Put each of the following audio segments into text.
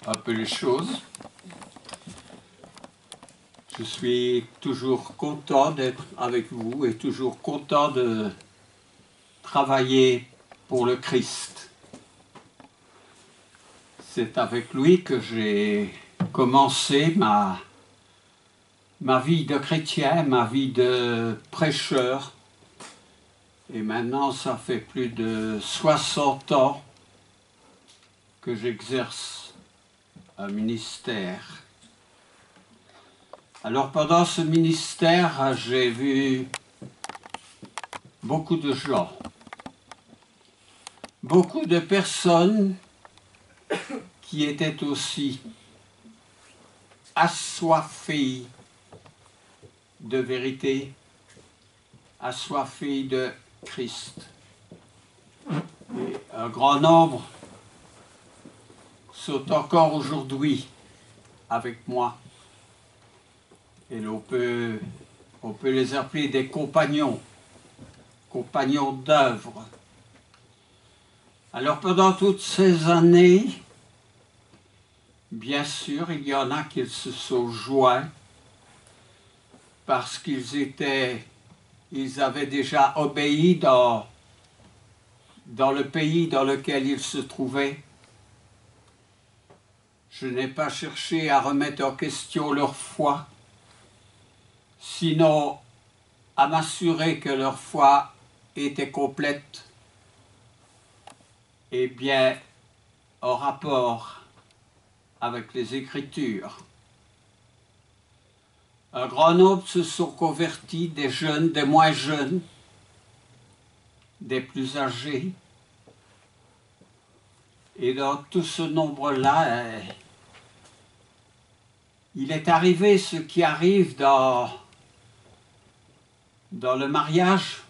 un peu les choses. Je suis toujours content d'être avec vous et toujours content de travailler pour le Christ. C'est avec lui que j'ai commencé ma vie de chrétien, ma vie de prêcheur. Et maintenant, ça fait plus de 60 ans que j'exerce un ministère. Alors pendant ce ministère, j'ai vu beaucoup de gens, beaucoup de personnes qui étaient aussi assoiffées de vérité, assoiffées de Christ. Et un grand nombre sont encore aujourd'hui avec moi. Et on peut les appeler des compagnons d'œuvre. Alors pendant toutes ces années, bien sûr, il y en a qui se sont joints parce qu'ils avaient déjà obéi dans le pays dans lequel ils se trouvaient. Je n'ai pas cherché à remettre en question leur foi, sinon à m'assurer que leur foi était complète et bien en rapport avec les Écritures. Un grand nombre se sont convertis, des jeunes, des moins jeunes, des plus âgés. Et dans tout ce nombre-là, il est arrivé ce qui arrive dans le mariage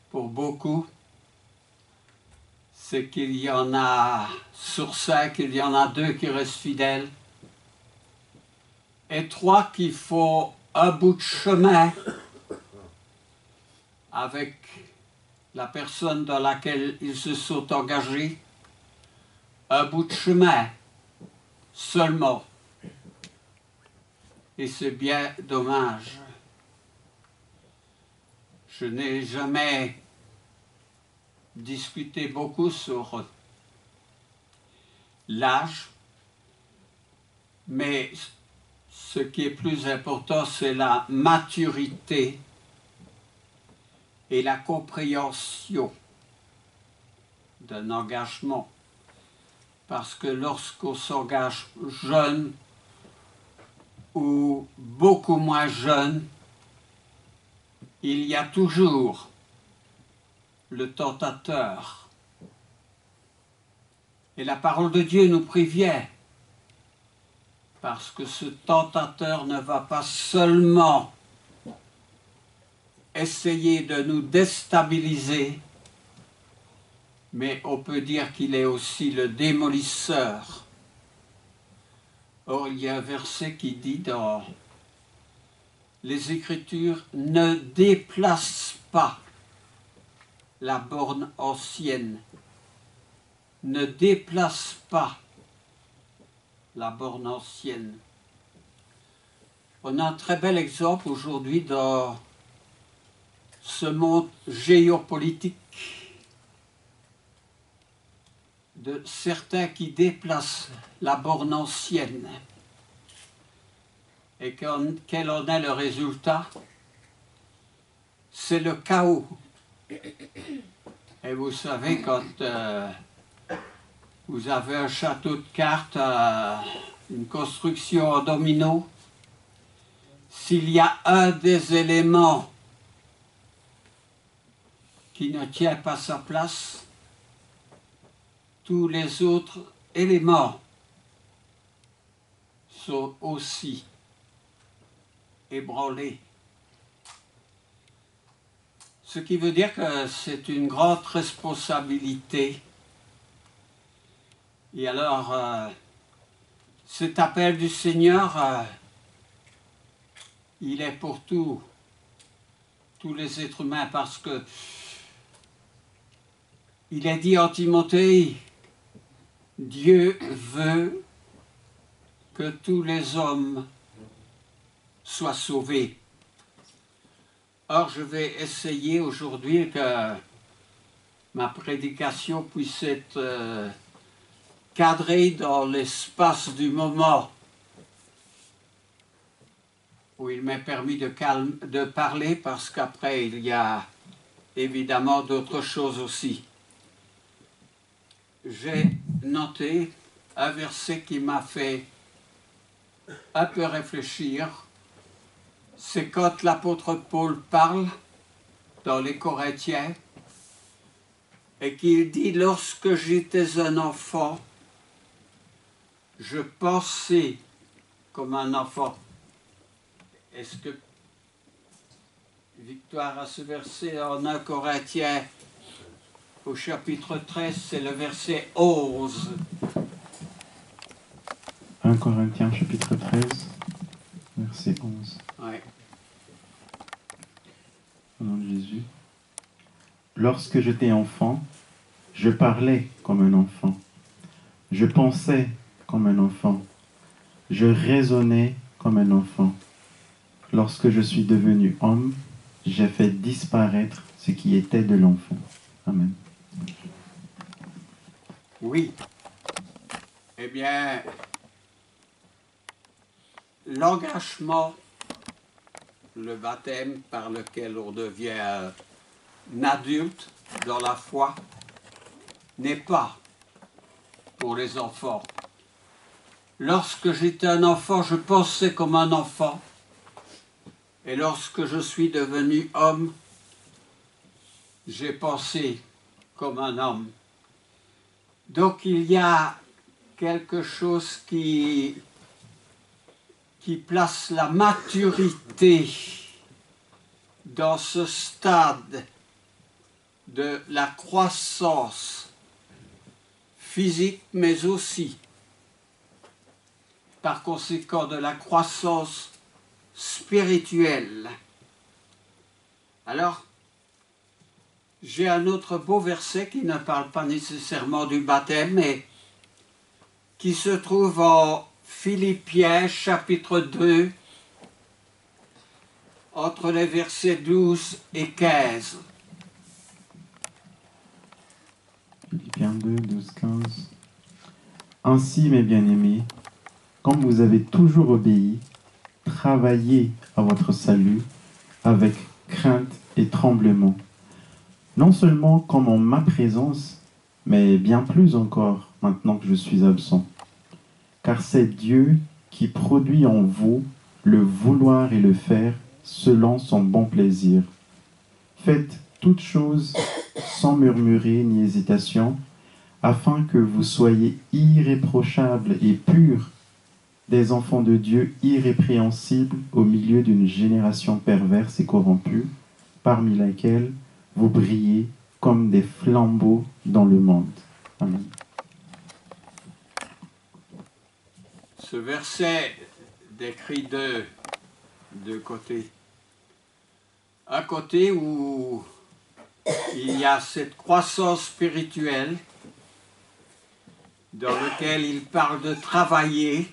pour beaucoup, c'est qu'il y en a sur 5, il y en a 2 qui restent fidèles et 3 qui font un bout de chemin avec la personne dans laquelle ils se sont engagés, un bout de chemin seulement. Et c'est bien dommage. Je n'ai jamais discuté beaucoup sur l'âge, mais ce qui est plus important, c'est la maturité et la compréhension d'un engagement. Parce que lorsqu'on s'engage jeune ou beaucoup moins jeune, il y a toujours le tentateur. Et la parole de Dieu nous prévient, parce que ce tentateur ne va pas seulement essayer de nous déstabiliser, mais on peut dire qu'il est aussi le démolisseur. Or, il y a un verset qui dit dans les Écritures, « Ne déplace pas la borne ancienne. » Ne déplace pas la borne ancienne. On a un très bel exemple aujourd'hui dans ce monde géopolitique de certains qui déplacent la borne ancienne. Et quel en est le résultat? C'est le chaos. Et vous savez, quand vous avez un château de cartes, une construction en domino, s'il y a un des éléments qui ne tient pas sa place, tous les autres éléments sont aussi ébranlés. Ce qui veut dire que c'est une grande responsabilité. Et alors, cet appel du Seigneur, il est pour tous les êtres humains, parce que il est dit en Timothée, Dieu veut que tous les hommes soient sauvés. Or, je vais essayer aujourd'hui que ma prédication puisse être cadrée dans l'espace du moment où il m'est permis de parler, parce qu'après, il y a évidemment d'autres choses aussi. J'ai noté un verset qui m'a fait un peu réfléchir. C'est quand l'apôtre Paul parle dans les Corinthiens et qu'il dit « Lorsque j'étais un enfant, je pensais comme un enfant ». Est-ce que Victoire a ce verset en 1 Corinthiens au chapitre 13, c'est le verset 11. 1 Corinthiens chapitre 13, verset 11. Ouais. Au nom de Jésus. Lorsque j'étais enfant, je parlais comme un enfant. Je pensais comme un enfant. Je raisonnais comme un enfant. Lorsque je suis devenu homme, j'ai fait disparaître ce qui était de l'enfant. Amen. Oui. Eh bien, l'engagement, le baptême par lequel on devient un adulte dans la foi, n'est pas pour les enfants. Lorsque j'étais un enfant, je pensais comme un enfant. Et lorsque je suis devenu homme, j'ai pensé comme un homme. Donc il y a quelque chose qui place la maturité dans ce stade de la croissance physique, mais aussi, par conséquent, de la croissance spirituelle. Alors, j'ai un autre beau verset qui ne parle pas nécessairement du baptême, mais qui se trouve en Philippiens chapitre 2, entre les versets 12 et 15. Philippiens 2, 12, 15. Ainsi, mes bien-aimés, comme vous avez toujours obéi, travaillez à votre salut avec crainte et tremblement, non seulement comme en ma présence, mais bien plus encore maintenant que je suis absent. Car c'est Dieu qui produit en vous le vouloir et le faire selon son bon plaisir. Faites toutes choses sans murmurer ni hésitation, afin que vous soyez irréprochables et purs, des enfants de Dieu irrépréhensibles au milieu d'une génération perverse et corrompue, parmi laquelle vous brillez comme des flambeaux dans le monde. Amen. Ce verset décrit deux côtés. Un côté où il y a cette croissance spirituelle dans lequel il parle de travailler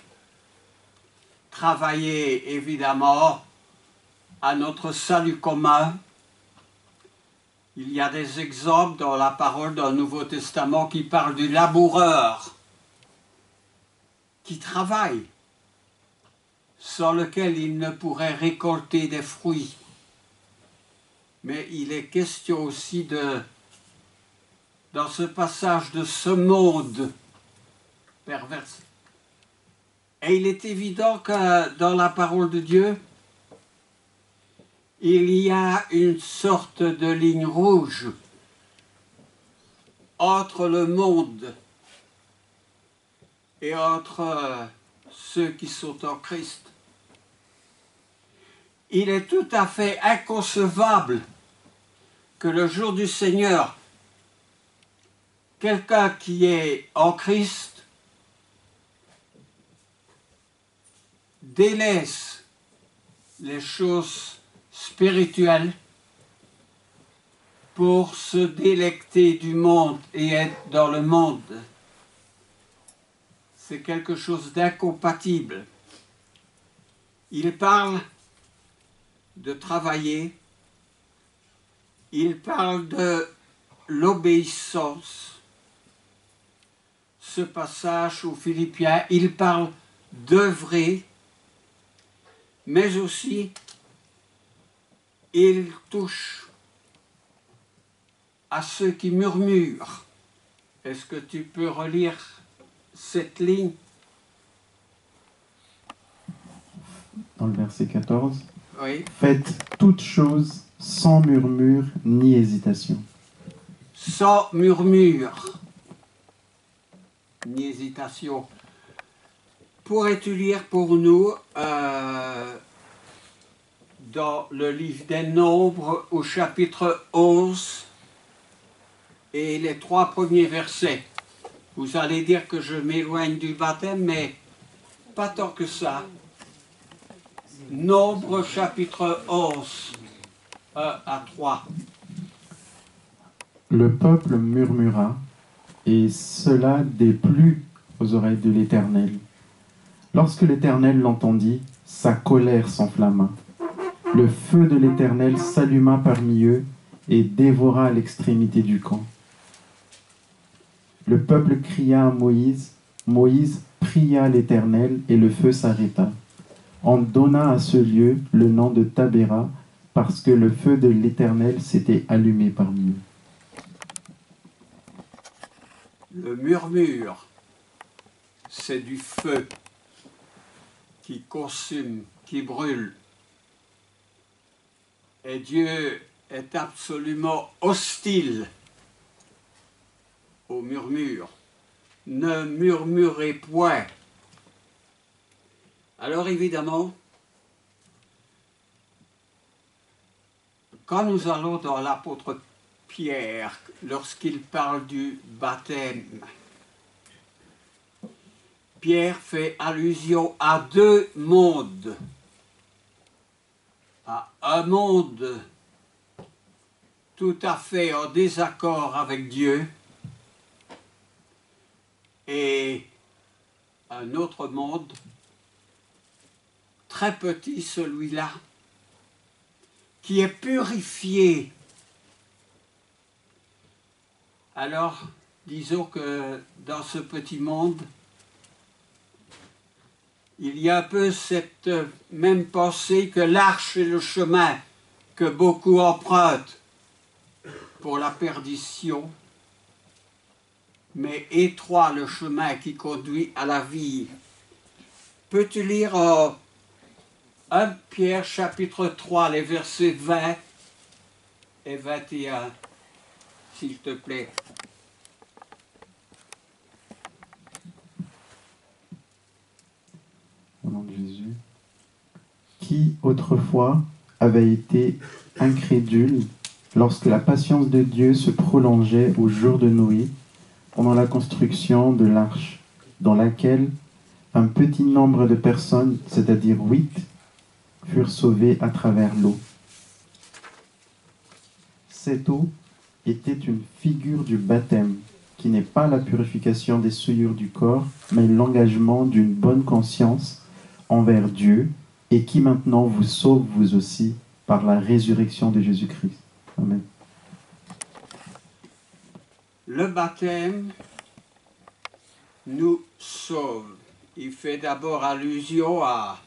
évidemment à notre salut commun. Il y a des exemples dans la parole d'un Nouveau Testament qui parlent du laboureur qui travaille, sans lequel il ne pourrait récolter des fruits. Mais il est question aussi dans ce passage de ce monde pervers. Et il est évident que dans la parole de Dieu, il y a une sorte de ligne rouge entre le monde et entre ceux qui sont en Christ. Il est tout à fait inconcevable que le jour du Seigneur, quelqu'un qui est en Christ délaisse les choses spirituelles pour se délecter du monde et être dans le monde. c'est quelque chose d'incompatible. Il parle de travailler, il parle de l'obéissance. Ce passage aux Philippiens, il parle d'œuvrer, mais aussi il touche à ceux qui murmurent. Est-ce que tu peux relire cette ligne? Dans le verset 14. Oui. Faites toutes choses sans murmure ni hésitation. Sans murmure ni hésitation. Pourrais-tu lire pour nous dans le livre des Nombres au chapitre 11 et les 3 premiers versets? Vous allez dire que je m'éloigne du baptême, mais pas tant que ça. Nombres chapitre 11, 1 à 3. Le peuple murmura, et cela déplut aux oreilles de l'Éternel. Lorsque l'Éternel l'entendit, sa colère s'enflamma. Le feu de l'Éternel s'alluma parmi eux et dévora l'extrémité du camp. Le peuple cria à Moïse. Moïse pria l'Éternel et le feu s'arrêta. On donna à ce lieu le nom de Tabéra parce que le feu de l'Éternel s'était allumé parmi eux. Le murmure, c'est du feu qui consume, qui brûle. Et Dieu est absolument hostile au murmure. Ne murmurez point. Alors évidemment, quand nous allons dans l'apôtre Pierre, lorsqu'il parle du baptême, Pierre fait allusion à 2 mondes. À un monde tout à fait en désaccord avec Dieu et un autre monde très petit, celui-là, qui est purifié. Alors, disons que dans ce petit monde, il y a un peu cette même pensée que l'arche est le chemin que beaucoup empruntent pour la perdition, mais étroit le chemin qui conduit à la vie. Peux-tu lire 1 Pierre chapitre 3, les versets 20 et 21, s'il te plaît? Au nom de Jésus. Qui autrefois avait été incrédule lorsque la patience de Dieu se prolongeait au jour de Noé, pendant la construction de l'arche, dans laquelle un petit nombre de personnes, c'est-à-dire 8, furent sauvées à travers l'eau. Cette eau était une figure du baptême, qui n'est pas la purification des souillures du corps, mais l'engagement d'une bonne conscience envers Dieu, et qui maintenant vous sauve vous aussi par la résurrection de Jésus-Christ. Amen. Le baptême nous sauve. Il fait d'abord allusion à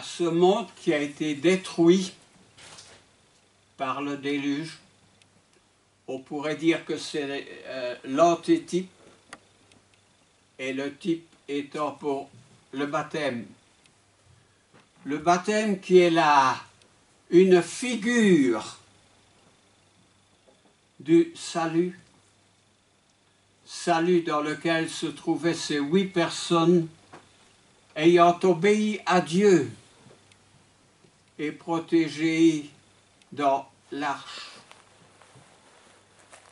ce monde qui a été détruit par le déluge. On pourrait dire que c'est l'antitype et le type étant pour le baptême. Le baptême qui est là une figure du salut, salut dans lequel se trouvaient ces 8 personnes ayant obéi à Dieu et protégées dans l'arche.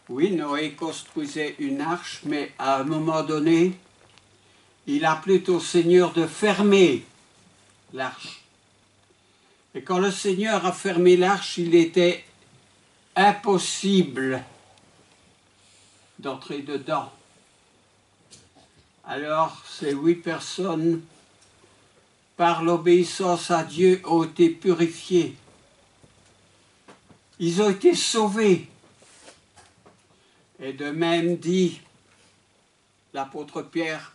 Oui, Noé construisait une arche, mais à un moment donné, il a plutôt au Seigneur de fermer l'arche. Et quand le Seigneur a fermé l'arche, il était impossible d'entrer dedans. Alors, ces 8 personnes, par l'obéissance à Dieu, ont été purifiées. Ils ont été sauvés. Et de même dit l'apôtre Pierre,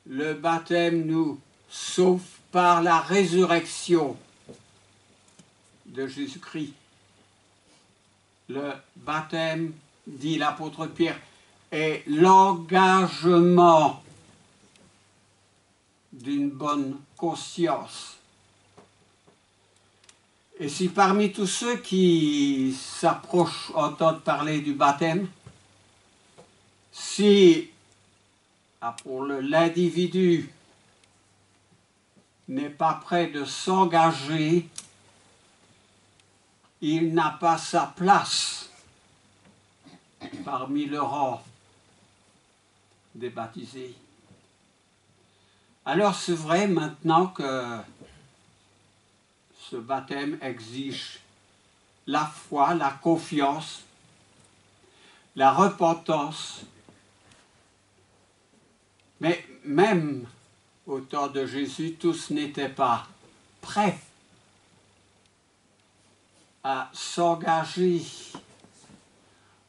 le baptême nous sauve par la résurrection de Jésus-Christ. Le baptême, dit l'apôtre Pierre, est l'engagement d'une bonne conscience. Et si parmi tous ceux qui s'approchent entendent parler du baptême, si pour l'individu n'est pas prêt de s'engager, il n'a pas sa place parmi le rang des baptisés. Alors c'est vrai maintenant que ce baptême exige la foi, la confiance, la repentance. Mais même au temps de Jésus, tous n'étaient pas prêts à s'engager.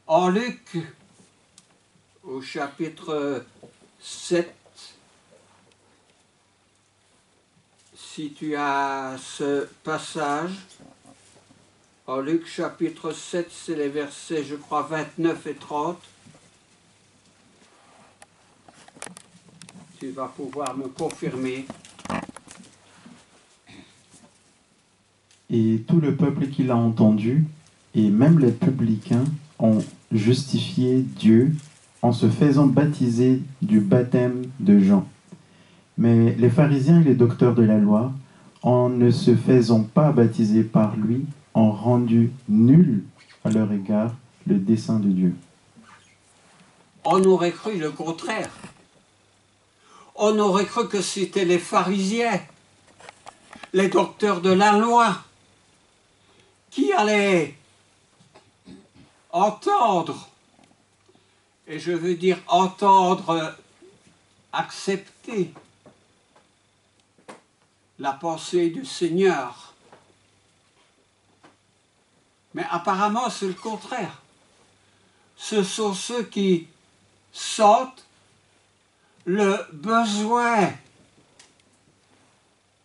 En Luc, au chapitre 7, si tu as ce passage, en Luc chapitre 7, c'est les versets, je crois, 29 et 30. Tu vas pouvoir me confirmer. Et tout le peuple qui l'a entendu, et même les publicains, ont justifié Dieu en se faisant baptiser du baptême de Jean. Mais les pharisiens et les docteurs de la loi, en ne se faisant pas baptiser par lui, ont rendu nul à leur égard le dessein de Dieu. On aurait cru le contraire. On aurait cru que c'était les pharisiens, les docteurs de la loi, qui allaient entendre, et je veux dire entendre, accepter la pensée du Seigneur. Mais apparemment c'est le contraire. Ce sont ceux qui sentent le besoin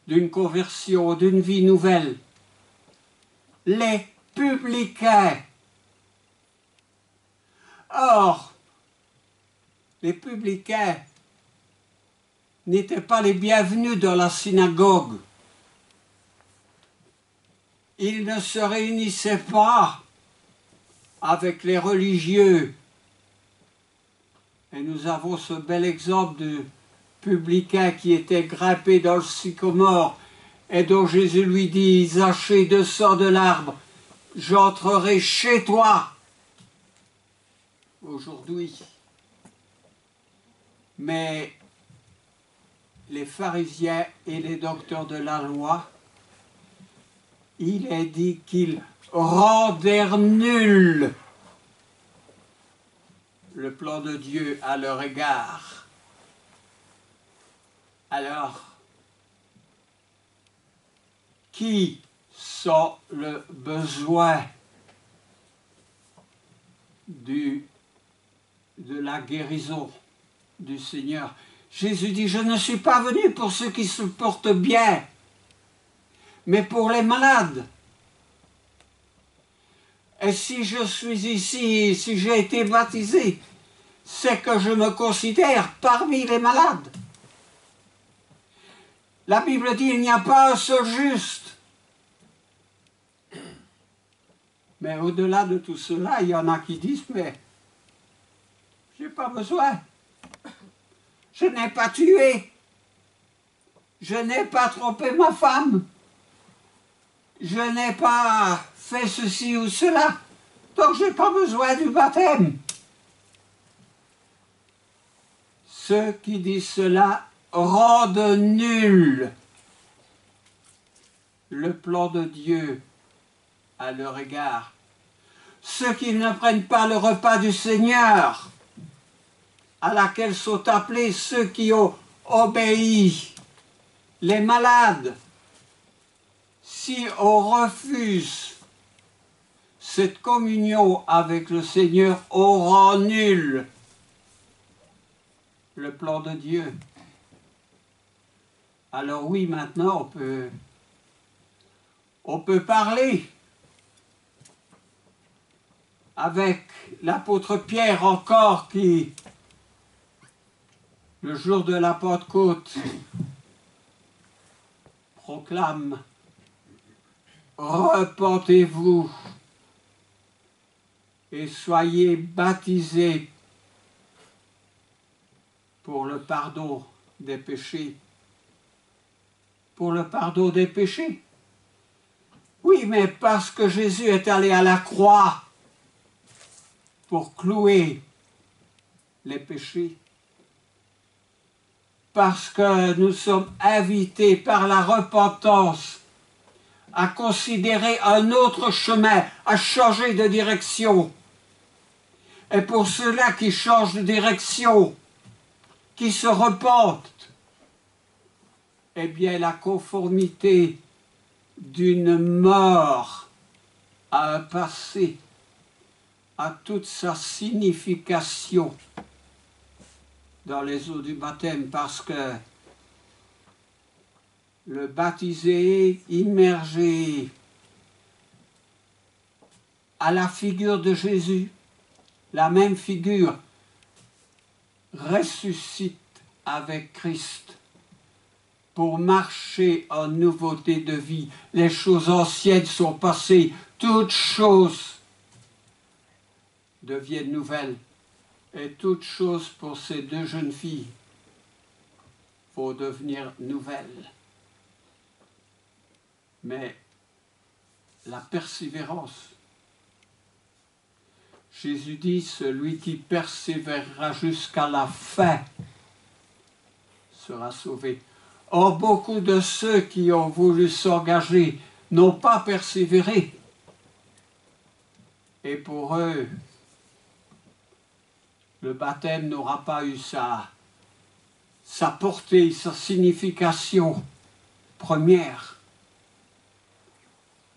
d'une conversion, d'une vie nouvelle. Les publicains. Or, les publicains n'étaient pas les bienvenus dans la synagogue. Ils ne se réunissaient pas avec les religieux. Et nous avons ce bel exemple de publicain qui était grimpé dans le sycomore et dont Jésus lui dit, Zachée, descends de l'arbre, j'entrerai chez toi aujourd'hui. Mais les pharisiens et les docteurs de la loi, il est dit qu'ils rendèrent nul le plan de Dieu à leur égard. Alors, qui sent le besoin de la guérison du Seigneur? Jésus dit, je ne suis pas venu pour ceux qui se portent bien, mais pour les malades. Et si je suis ici, si j'ai été baptisé, c'est que je me considère parmi les malades. La Bible dit, il n'y a pas un seul juste. Mais au-delà de tout cela, il y en a qui disent, mais je n'ai pas besoin. Je n'ai pas tué. Je n'ai pas trompé ma femme. Je n'ai pas fait ceci ou cela. Donc je n'ai pas besoin du baptême. Ceux qui disent cela rendent nul le plan de Dieu à leur égard. Ceux qui ne prennent pas le repas du Seigneur à laquelle sont appelés ceux qui ont obéi, les malades. Si on refuse cette communion avec le Seigneur, on rend nul le plan de Dieu. Alors oui, maintenant on peut parler avec l'apôtre Pierre encore qui, le jour de la Pentecôte, proclame « Repentez-vous et soyez baptisés pour le pardon des péchés. » Pour le pardon des péchés. Oui, mais parce que Jésus est allé à la croix pour clouer les péchés. Parce que nous sommes invités par la repentance à considérer un autre chemin, à changer de direction. Et pour ceux-là qui changent de direction, qui se repentent, eh bien la conformité d'une mort à un passé a toute sa signification dans les eaux du baptême, parce que le baptisé, immergé à la figure de Jésus, la même figure, ressuscite avec Christ pour marcher en nouveauté de vie. Les choses anciennes sont passées, toutes choses deviennent nouvelles. Et toutes choses pour ces deux jeunes filles vont devenir nouvelles. Mais la persévérance, Jésus dit, celui qui persévérera jusqu'à la fin sera sauvé. Or, beaucoup de ceux qui ont voulu s'engager n'ont pas persévéré. Et pour eux, le baptême n'aura pas eu sa portée, sa signification première.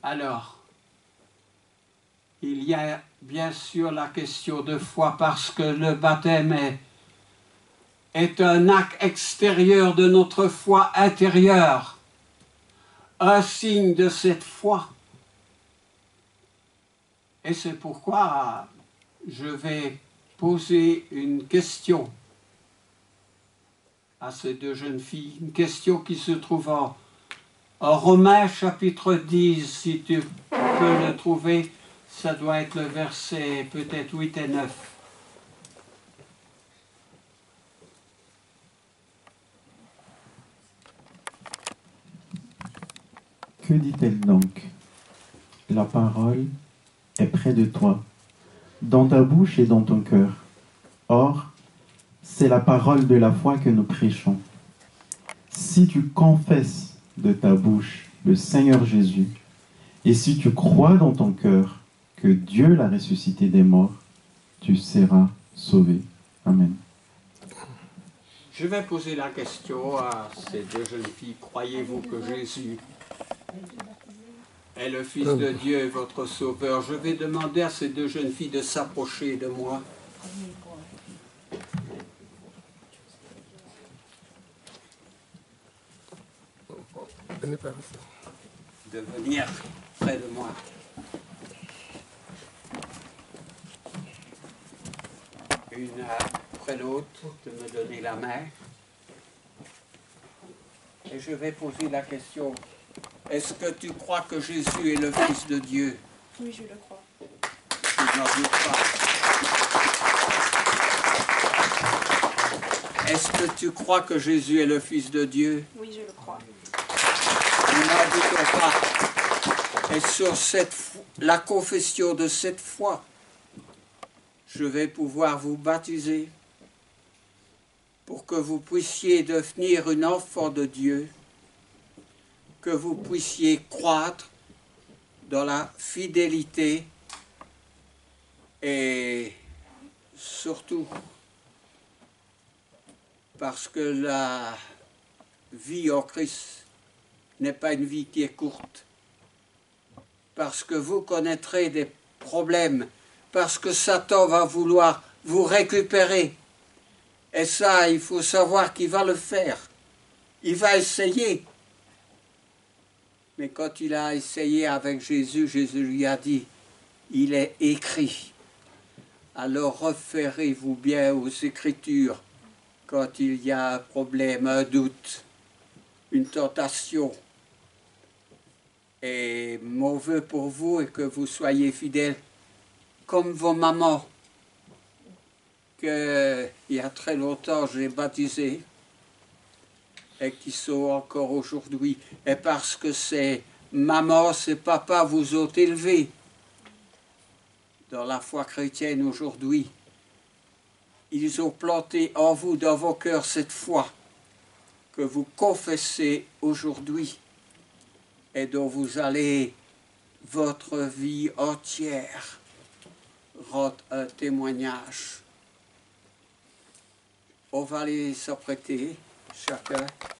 Alors, il y a bien sûr la question de foi, parce que le baptême est un acte extérieur de notre foi intérieure, un signe de cette foi. Et c'est pourquoi je vais poser une question à ces deux jeunes filles, une question qui se trouve en Romains chapitre 10, si tu peux le trouver, ça doit être le verset peut-être 8 et 9. Que dit-elle donc? La parole est près de toi, dans ta bouche et dans ton cœur. Or, c'est la parole de la foi que nous prêchons. Si tu confesses de ta bouche le Seigneur Jésus, et si tu crois dans ton cœur que Dieu l'a ressuscité des morts, tu seras sauvé. Amen. Je vais poser la question à ces deux jeunes filles. Croyez-vous que Jésus est le Fils de Dieu et votre Sauveur? Je vais demander à ces deux jeunes filles de s'approcher de moi. De venir près de moi. Une après l'autre, de me donner la main. Et je vais poser la question. Est-ce que tu crois que Jésus est le Fils de Dieu? Oui, je le crois. Je n'en doute pas. Est-ce que tu crois que Jésus est le Fils de Dieu? Oui, je le crois. Nous n'en doutons pas. Et sur la confession de cette foi, je vais pouvoir vous baptiser pour que vous puissiez devenir un enfant de Dieu, que vous puissiez croître dans la fidélité et surtout parce que la vie en Christ n'est pas une vie qui est courte, parce que vous connaîtrez des problèmes, parce que Satan va vouloir vous récupérer. Et ça, il faut savoir qu'il va le faire. Il va essayer. Mais quand il a essayé avec Jésus, Jésus lui a dit, il est écrit. Alors référez-vous bien aux Écritures quand il y a un problème, un doute, une tentation. Et mon vœu pour vous est que vous soyez fidèles comme vos mamans, qu'il y a très longtemps j'ai baptisé et qui sont encore aujourd'hui. Et parce que c'est maman, c'est papa vous ont élevé dans la foi chrétienne aujourd'hui. Ils ont planté en vous, dans vos cœurs, cette foi que vous confessez aujourd'hui et dont vous allez votre vie entière rendre un témoignage. On va les s'apprêter, chacun.